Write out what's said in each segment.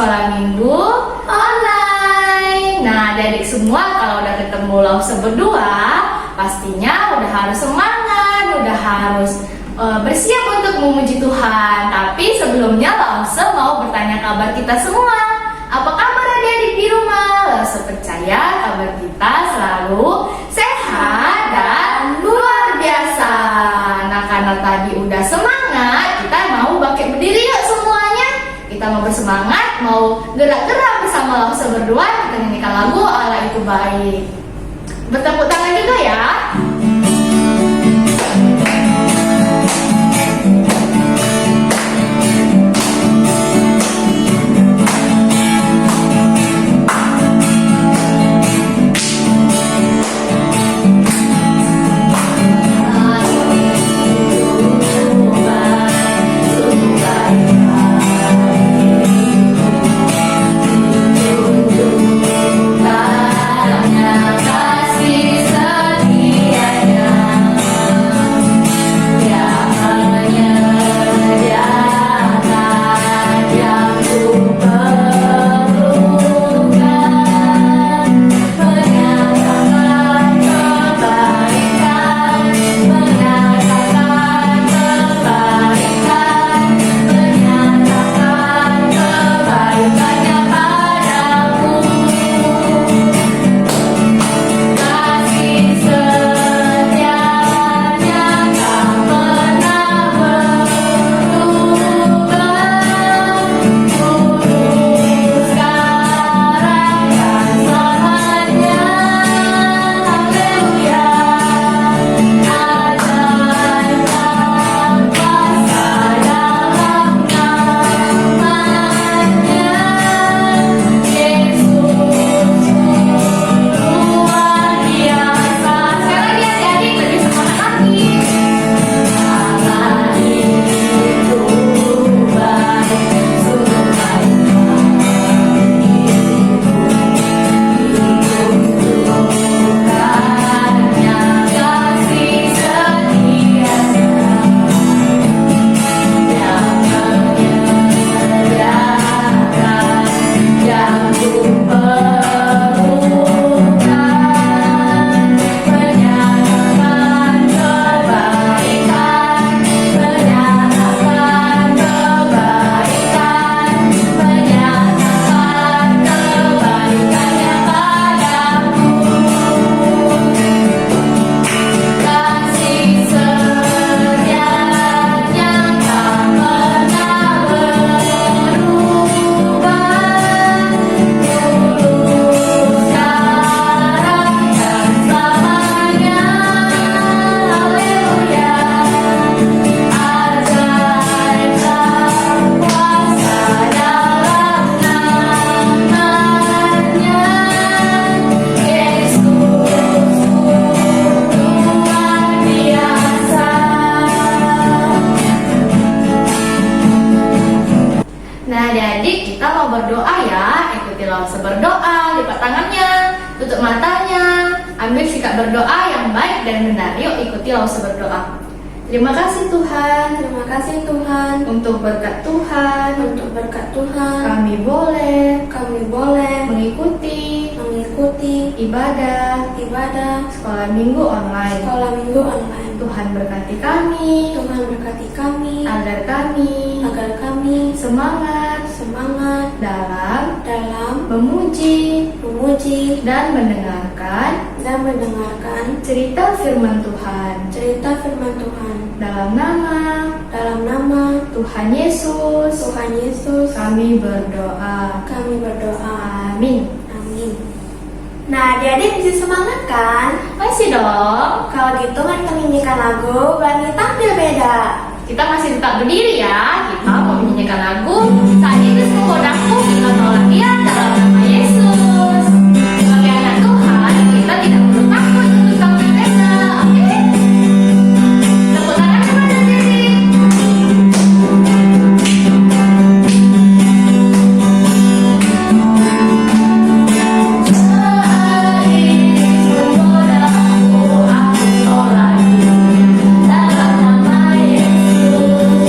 sekolah minggu online. Nah, adik-adik semua kalau udah ketemu Lause berdua, pastinya udah harus semangat, udah harus bersiap untuk memuji Tuhan. Tapi sebelumnya Lause mau bertanya kabar kita semua. Apa kabar adik-adik di rumah? Lause percaya kabar kita selalu sehat dan luar biasa. Nah, karena tadi udah semangat, kita mau bangkit berdiri yuk semuanya. Kita mau bersemangat, mau gerak-gerak bersama Lause berdua. Kita nyanyikan lagu Allah itu baik. Bertepuk tangan juga ya. Berdoa ya, ikuti Lause berdoa, lipat tangannya, tutup matanya, ambil sikap berdoa yang baik dan benar. Yuk ikuti Lause berdoa. Terima kasih Tuhan, Terima kasih Tuhan untuk berkat Tuhan, untuk berkat Tuhan. kami boleh Mengikuti ibadah sekolah minggu online. sekolah minggu online. Tuhan berkati kami, Tuhan berkati kami agar kami semangat dalam dalam memuji memuji dan mendengarkan cerita firman Tuhan firman Tuhan. dalam nama Dalam nama Tuhan Yesus kami berdoa. Amin. Amin. Nah, adik-adik bisa semangat kan? Masih dong. Kalau gitu mari kita nyanyikan lagu Berani Tampil Beda. Kita masih tetap berdiri ya. Kita mau menyanyikan lagu Saat Itu Semua Daku Kita Tolak Dia dalam nama Yesus. Sebagai anak Tuhan, kita tidak perlu takut untuk tampil beda. Oke? Tepuk tangan kepada diri. Dalam nama Yesus,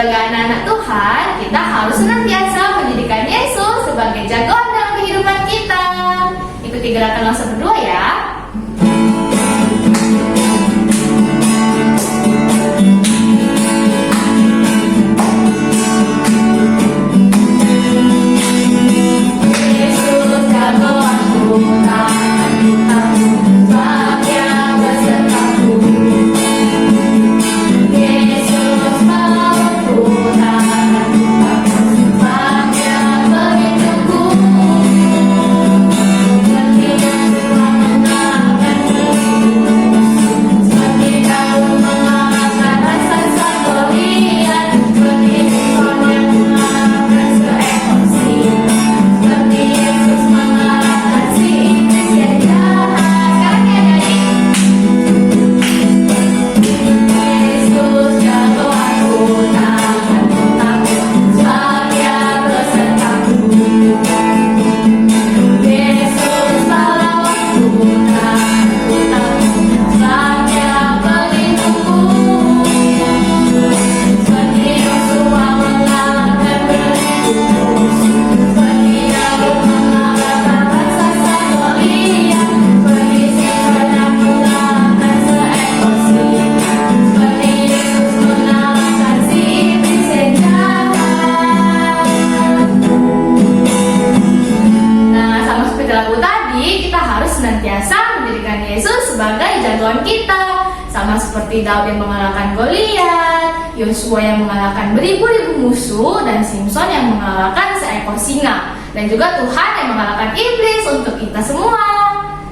sebagai anak-anak Tuhan, kita harus senantiasa menjadikan Yesus sebagai jagoan dalam kehidupan kita. Ikuti gerakan langsung berdua ya. Sama seperti Daud yang mengalahkan Goliat, Yosua yang mengalahkan beribu-ribu musuh, dan Simson yang mengalahkan seekor singa. Dan juga Tuhan yang mengalahkan iblis untuk kita semua.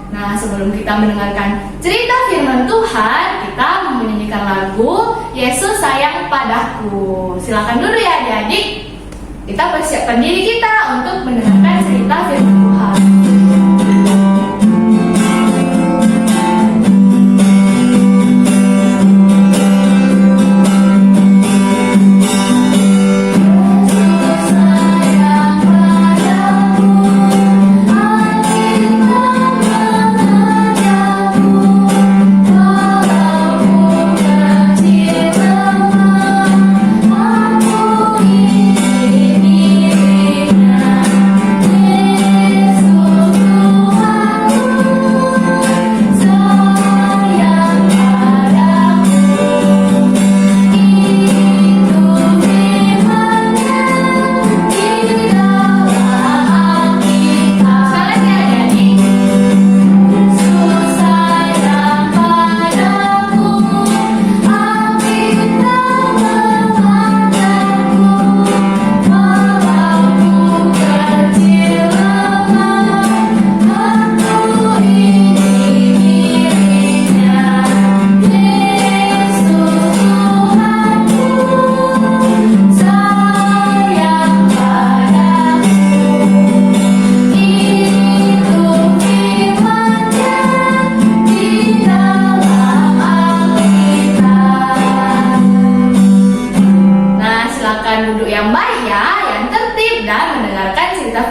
Nah, sebelum kita mendengarkan cerita firman Tuhan, kita menyanyikan lagu Yesus Sayang Padaku. Silakan dulu ya adik-adik. Kita persiapkan diri kita untuk mendengarkan cerita firman Tuhan.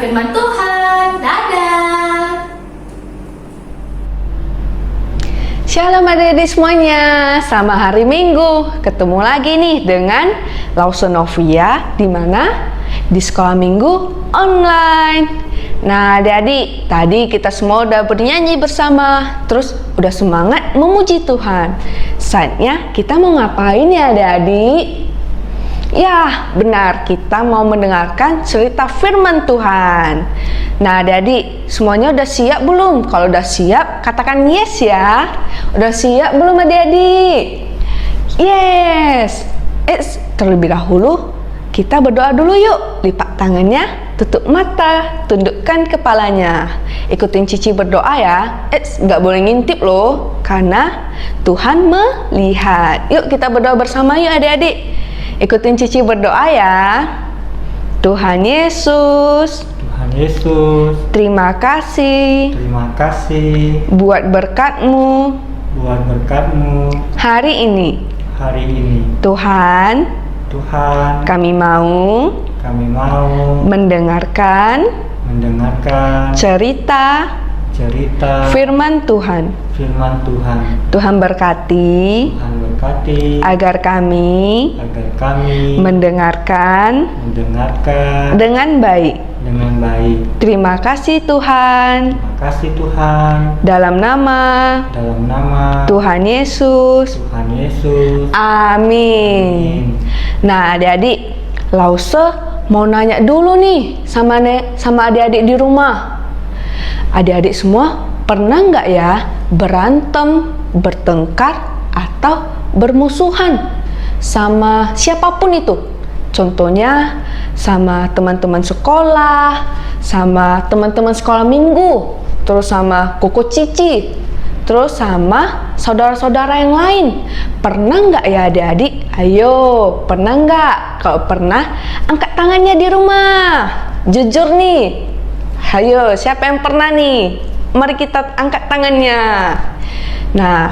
Firman Tuhan. Dadah. Shalom adik-adik semuanya. Selamat hari Minggu. Ketemu lagi nih dengan Lawson Novia di mana? Di sekolah Minggu online. Nah, adik-adik, tadi kita semua udah bernyanyi bersama, terus udah semangat memuji Tuhan. Saatnya kita mau ngapain ya adik-adik? Ya, benar, kita mau mendengarkan cerita firman Tuhan. Nah, adik-adik, semuanya udah siap belum? Kalau udah siap, katakan yes ya. Udah siap belum adik-adik? Yes. Terlebih dahulu, kita berdoa dulu yuk. Lipat tangannya, tutup mata, tundukkan kepalanya. Ikutin Cici berdoa ya. Nggak boleh ngintip loh, karena Tuhan melihat. Yuk kita berdoa bersama yuk adik-adik. Ikutin Cici berdoa ya. Tuhan Yesus, terima kasih buat berkat-Mu hari ini. Tuhan, kami mau mendengarkan cerita cerita firman Tuhan. firman Tuhan. Tuhan berkati Tuhan berkati agar kami agar kami mendengarkan mendengarkan dengan baik. dengan baik. Terima kasih Tuhan. Terima kasih Tuhan. Dalam nama Dalam nama Tuhan Yesus. Tuhan Yesus. Amin. Nah, adik-adik, Lause mau nanya dulu nih sama adik-adik di rumah. Adik-adik semua pernah nggak ya berantem, bertengkar, atau bermusuhan sama siapapun itu? Contohnya sama teman-teman sekolah, sama teman-teman sekolah minggu, terus sama koko Cici, terus sama saudara-saudara yang lain. Pernah nggak ya adik-adik? Ayo, pernah nggak? Kalau pernah, angkat tangannya di rumah. Jujur nih. Ayo, siapa yang pernah nih? Mari kita angkat tangannya. Nah,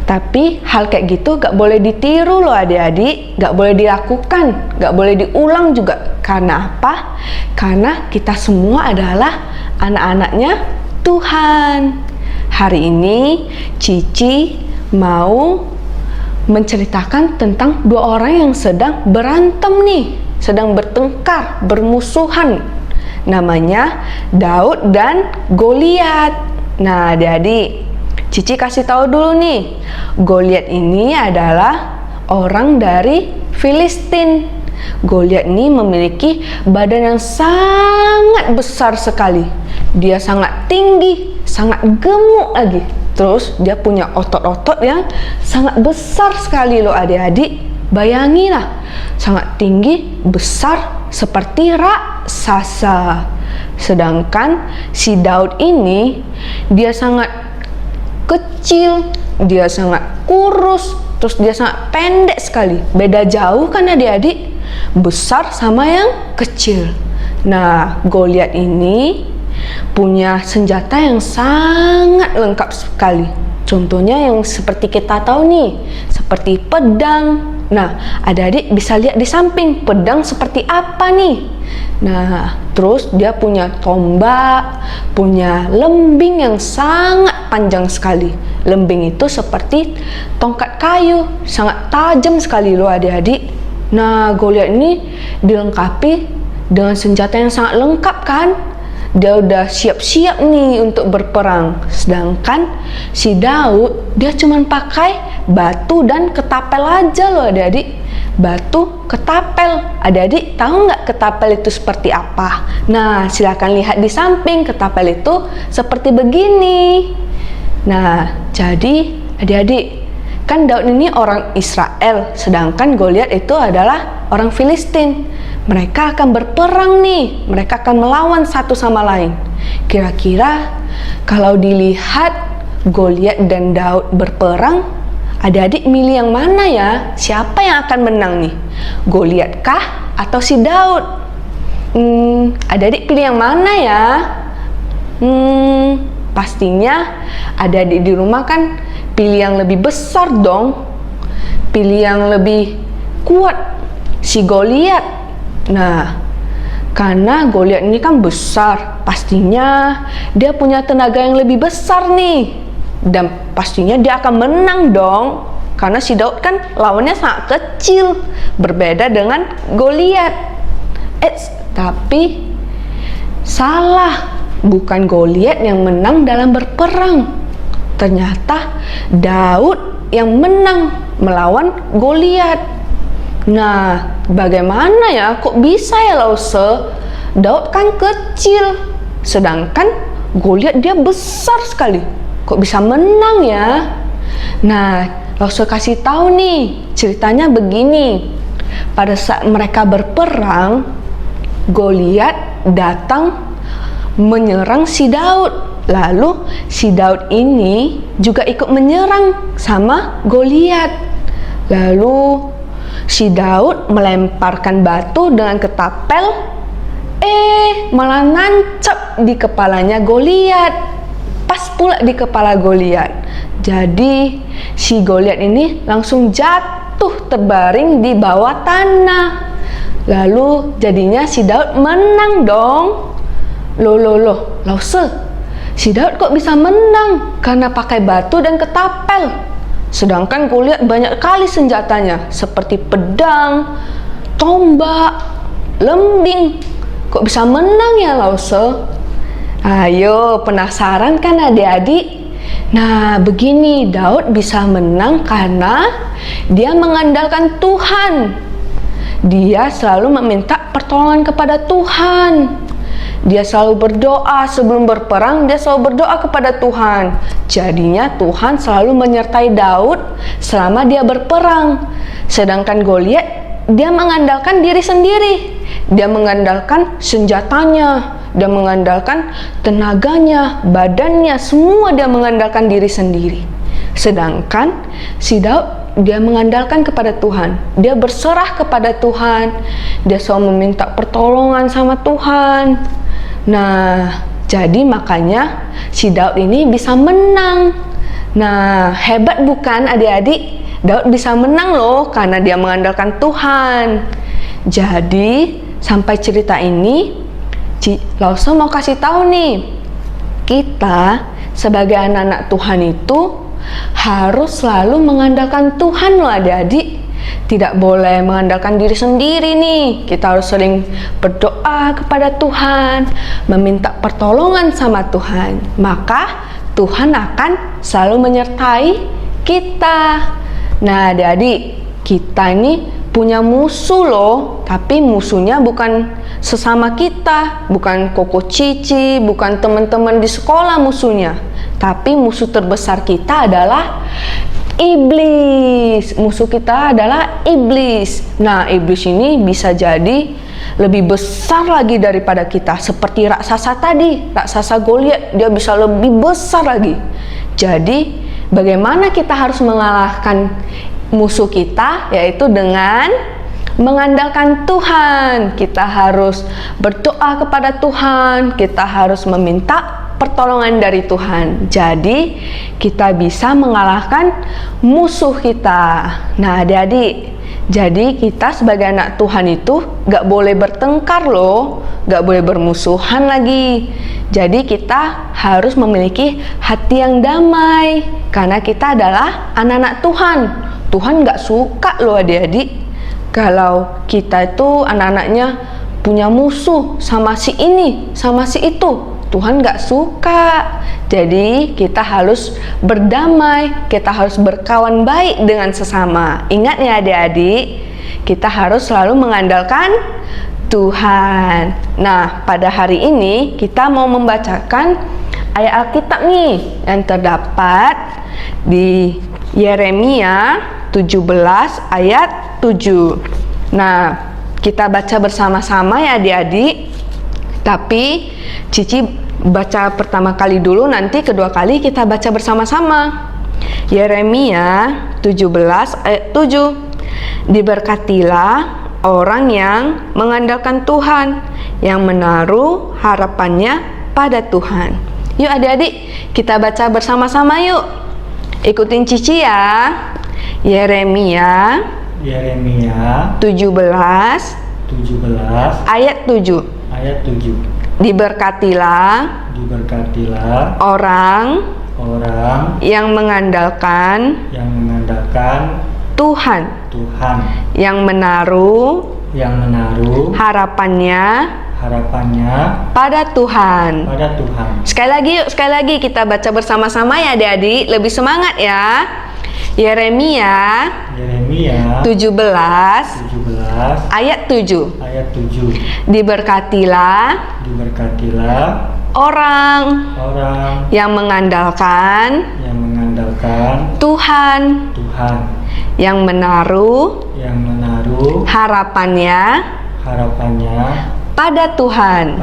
tapi hal kayak gitu gak boleh ditiru loh adik-adik, gak boleh dilakukan, gak boleh diulang juga. Karena apa? Karena kita semua adalah anak-anaknya Tuhan. Hari ini Cici mau menceritakan tentang dua orang yang sedang berantem nih, sedang bertengkar, bermusuhan. Namanya Daud dan Goliat. Nah, adik-adik, Cici kasih tahu dulu nih, Goliat ini adalah orang dari Filistin. Goliat ini memiliki badan yang sangat besar sekali. Dia sangat tinggi, sangat gemuk lagi. Terus dia punya otot-otot yang sangat besar sekali loh adik-adik. Bayangilah, sangat tinggi, besar seperti raksasa. Sedangkan si Daud ini dia sangat kecil, dia sangat kurus, terus dia sangat pendek sekali. Beda jauh kan adik-adik, besar sama yang kecil. Nah, Goliat ini punya senjata yang sangat lengkap sekali. Contohnya yang seperti kita tahu nih, seperti pedang. Nah, adik-adik bisa lihat di samping pedang seperti apa nih. Nah, terus dia punya tombak, punya lembing yang sangat panjang sekali. Lembing itu seperti tongkat kayu, sangat tajam sekali loh adik-adik. Nah, Goliat ini dilengkapi dengan senjata yang sangat lengkap kan? Dia udah siap-siap nih untuk berperang. Sedangkan si Daud dia cuma pakai batu dan ketapel aja loh adik-adik. Batu, ketapel. Adik-adik tahu nggak ketapel itu seperti apa? Nah, silakan lihat di samping. Ketapel itu seperti begini. Nah, jadi adik-adik, kan Daud ini orang Israel, sedangkan Goliat itu adalah orang Filistin. Mereka akan berperang nih, mereka akan melawan satu sama lain. Kira-kira kalau dilihat Goliat dan Daud berperang, adik-adik milih yang mana ya? Siapa yang akan menang nih? Goliat kah atau si Daud? Adik-adik pilih yang mana ya? Pastinya adik-adik di rumah kan pilih yang lebih besar dong. Pilih yang lebih kuat, si Goliat. Nah, karena Goliat ini kan besar, pastinya dia punya tenaga yang lebih besar nih. Dan pastinya dia akan menang dong. Karena si Daud kan lawannya sangat kecil, berbeda dengan Goliat. Tapi salah, bukan Goliat yang menang dalam berperang. Ternyata Daud yang menang melawan Goliat. Nah, bagaimana ya? Kok bisa ya Lause? Daud kan kecil, sedangkan Goliat dia besar sekali. Kok bisa menang ya? Nah, Lause kasih tahu nih, ceritanya begini. Pada saat mereka berperang, Goliat datang menyerang si Daud. Lalu si Daud ini juga ikut menyerang sama Goliat. Lalu si Daud melemparkan batu dengan ketapel, malah nancap di kepalanya Goliat. Pas pula di kepala Goliat. Jadi si Goliat ini langsung jatuh terbaring di bawah tanah. Lalu jadinya si Daud menang dong. Loh, Lause, si Daud kok bisa menang karena pakai batu dan ketapel. Sedangkan Goliat banyak kali senjatanya seperti pedang, tombak, lembing. Kok bisa menang ya Lause? Ayo, penasaran kan adik-adik? Nah, begini, Daud bisa menang karena dia mengandalkan Tuhan. Dia selalu meminta pertolongan kepada Tuhan. Dia selalu berdoa sebelum berperang, dia selalu berdoa kepada Tuhan. Jadinya Tuhan selalu menyertai Daud selama dia berperang. Sedangkan Goliat, dia mengandalkan diri sendiri. Dia mengandalkan senjatanya, dia mengandalkan tenaganya, badannya, semua dia mengandalkan diri sendiri. Sedangkan si Daud, dia mengandalkan kepada Tuhan. Dia berserah kepada Tuhan. Dia selalu meminta pertolongan sama Tuhan. Nah, jadi makanya si Daud ini bisa menang. Nah, hebat bukan adik-adik? Daud bisa menang loh karena dia mengandalkan Tuhan. Jadi, sampai cerita ini, Lause mau kasih tahu nih, kita sebagai anak-anak Tuhan itu harus selalu mengandalkan Tuhan loh adik-adik. Tidak boleh mengandalkan diri sendiri nih. Kita harus sering berdoa kepada Tuhan, meminta pertolongan sama Tuhan. Maka Tuhan akan selalu menyertai kita. Nah adik-adik, kita ini punya musuh loh. Tapi musuhnya bukan sesama kita, bukan Koko Cici, bukan teman-teman di sekolah musuhnya. Tapi musuh terbesar kita adalah iblis. Musuh kita adalah iblis. Nah, iblis ini bisa jadi lebih besar lagi daripada kita. Seperti raksasa tadi, raksasa Goliat, dia bisa lebih besar lagi. Jadi, bagaimana kita harus mengalahkan musuh kita? Yaitu dengan mengandalkan Tuhan. Kita harus berdoa kepada Tuhan. Kita harus meminta pertolongan dari Tuhan. Jadi kita bisa mengalahkan musuh kita. Nah adik-adik, jadi kita sebagai anak Tuhan itu gak boleh bertengkar loh, gak boleh bermusuhan lagi. Jadi kita harus memiliki hati yang damai karena kita adalah anak-anak Tuhan. Tuhan gak suka loh adik-adik kalau kita itu anak-anaknya punya musuh sama si ini, sama si itu. Tuhan gak suka. Jadi kita harus berdamai, kita harus berkawan baik dengan sesama. Ingat ya adik-adik, kita harus selalu mengandalkan Tuhan. Nah, pada hari ini kita mau membacakan ayat Alkitab nih yang terdapat di Yeremia 17 ayat 7. Nah, kita baca bersama-sama ya adik-adik. Tapi Cici baca pertama kali dulu, nanti kedua kali kita baca bersama-sama. Yeremia 17 ayat 7. Diberkatilah orang yang mengandalkan Tuhan, yang menaruh harapannya pada Tuhan. Yuk adik-adik, kita baca bersama-sama yuk. Ikutin Cici ya. Yeremia 17 ayat 7. Diberkatilah orang yang mengandalkan Tuhan, yang menaruh harapannya pada Tuhan. Sekali lagi kita baca bersama-sama ya adik-adik, lebih semangat ya. Yeremia 17 ayat 7. Diberkatilah orang yang mengandalkan Tuhan, yang menaruh harapannya pada Tuhan.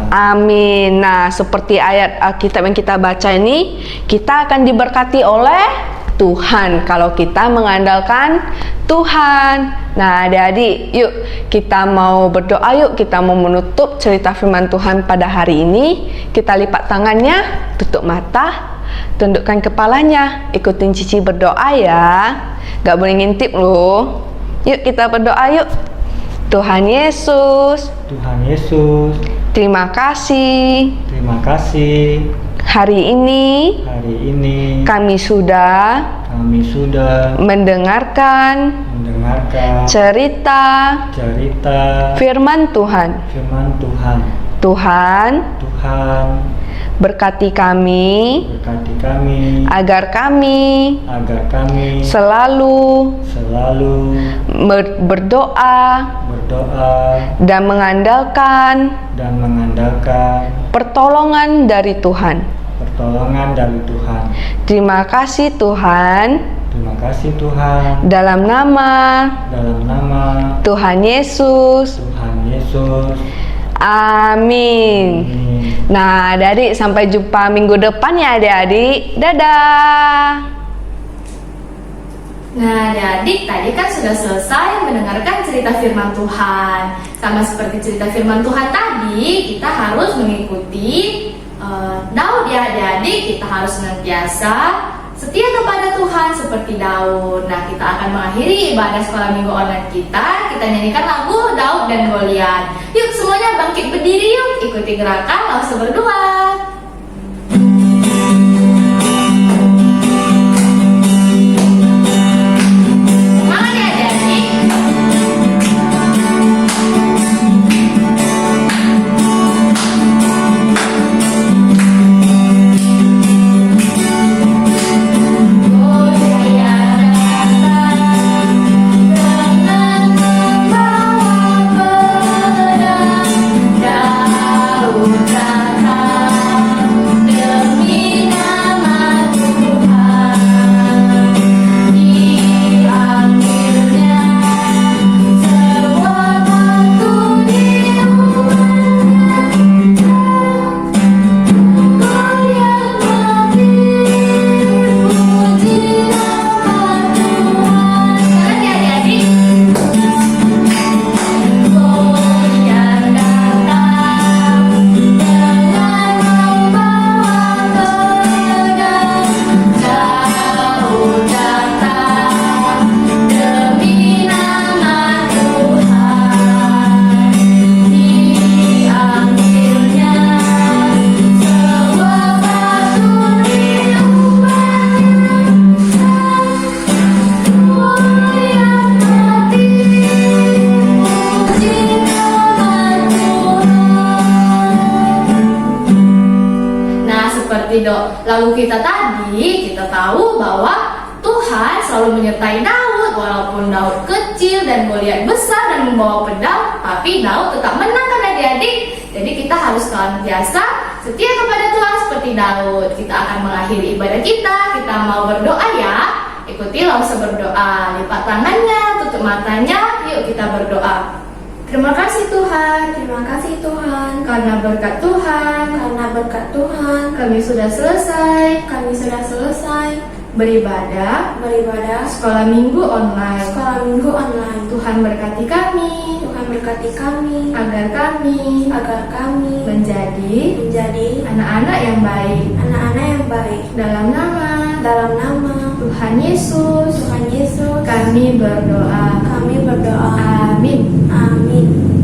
Amin. Nah, seperti ayat Alkitab yang kita baca ini, kita akan diberkati oleh Tuhan kalau kita mengandalkan Tuhan. Nah adik-adik, yuk kita mau berdoa, yuk kita mau menutup cerita firman Tuhan pada hari ini. Kita lipat tangannya, tutup mata, tundukkan kepalanya, ikutin Cici berdoa ya. Gak boleh ngintip loh. Yuk kita berdoa yuk. Tuhan Yesus, Tuhan Yesus, terima kasih Hari ini kami sudah mendengarkan cerita firman Tuhan. Tuhan berkati kami agar kami selalu berdoa dan mengandalkan pertolongan dari Tuhan. Terima kasih Tuhan. Dalam nama Tuhan Yesus. Amin. Nah, adik-adik sampai jumpa minggu depan ya adik-adik. Dadah. Nah, adik-adik tadi kan sudah selesai mendengarkan cerita firman Tuhan. Sama seperti cerita firman Tuhan tadi, kita harus mengikuti Daud ya adik-adik. Kita harus senantiasa setia kepada Tuhan seperti Daud. Nah, kita akan mengakhiri ibadah sekolah minggu online kita. Kita nyanyikan lagu Daud dan Goliat. Yuk semuanya bangkit berdiri yuk. Ikuti gerakan langsung berdoa. Semangat ya adik-adik. Lalu kita tadi, kita tahu bahwa Tuhan selalu menyertai Daud. Walaupun Daud kecil dan Goliat besar dan membawa pedang, tapi Daud tetap menang kan adik-adik. Jadi kita harus senantiasa setia kepada Tuhan seperti Daud. Kita akan mengakhiri ibadah kita. Kita mau berdoa ya. Ikuti langsung berdoa. Lipat tangannya, tutup matanya. Yuk kita berdoa. Terima kasih Tuhan. Terima kasih Tuhan. Karena berkat Tuhan kami sudah selesai beribadah sekolah minggu online. Tuhan berkati kami agar kami menjadi anak-anak yang baik. Dalam nama Tuhan Yesus kami berdoa. Amin.